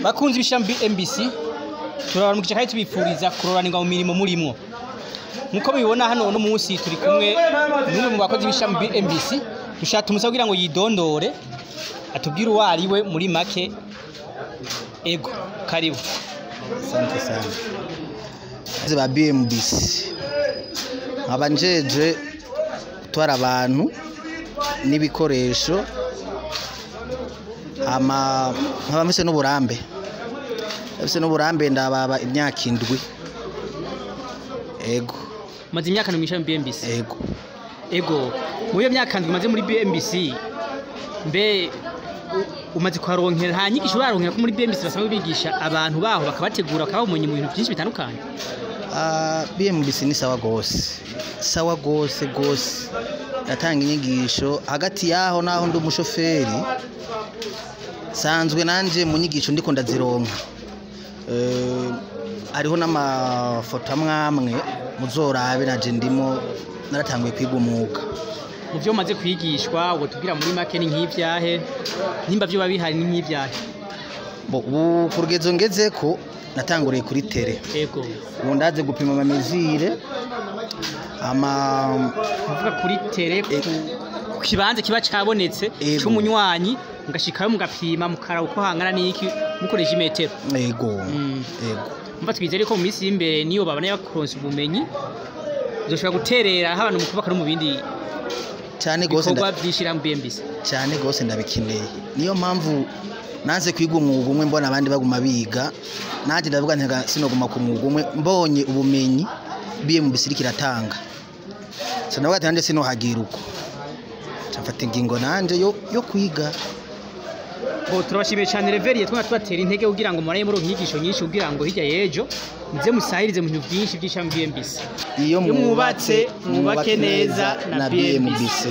Bakunzi b'ishami BMBC turabaramukije kandi tubifuriza kuroranirwa mu mirimo murimwo. Nkuko mubibona hano no munsi turi kumwe n'umwe mu bakozi b'ishami BMBC dushaka tumusaba kugira ngo yidondore atubwire uwo ari we muri make. Ego karibu. Asante sana. Ba BMBC abanjeje gutwara abantu n'ibikoresho nkaba mfise n'uburambe ndababa imyaka 7. Ego maze imyaka no mwishami BMBC. Ego mu iyo myaka maze muri BMBC mbe umaze kwaronkera nta nyigisho uraronkera ko muri BMBC basanzwe bigisha abantu baho bakabategura bakabamumenye mu bintu byinshi bitandukanye. BMBC ni sawa gose yatanga inyigisho hagati yaho naho ndi umushoferi sanzwe nanje mu nyigisho ndiko ndazironka. Ariho n'amafoto amwamwe muzorabe naje ndimo naratanguye kwiga umwuga. Mu byo maze kwigishwa ubu tubwira muri make ni nk'ivyahe nimba byo babihari ni nk'ivyahe. Ubu kurugezo ngeze ko natanguriye kuri tele. Ego ubu ndaze gupima amamezire kuvuga kuri tele ku kibanza kiba cabonetse cy'umunywanyi ngashikayo mugapima mukara uko hangana niki mukoresha imetero. Ego mva twizere ko mu minsi y'imbere niyo babana bakuronsa ubumenyi zoshobora guterera abantu mu kubaka no mu bindi cyane gose byishira mu BMBC cyane gose ndabikeneye. Niyo mpamvu naze kwiga umwuga umwe mbona abandi baguma biga naje ndavuga ntaga sinoguma ku mwuga umwe mbonye ubumenyi BMBC kiratanga cyane bagati nanje sinohagira uko cyafata ingingo nanje yo kwiga. Turabashimiye cyane Reveriye tubatera intege kugira ngo muraye muri inyigisho nyinshi kugira ngo hirya yejo muze musahirize mu bintu byinshi by'ishami BMBC. Iyo mwubatse mwubake neza na BMBC.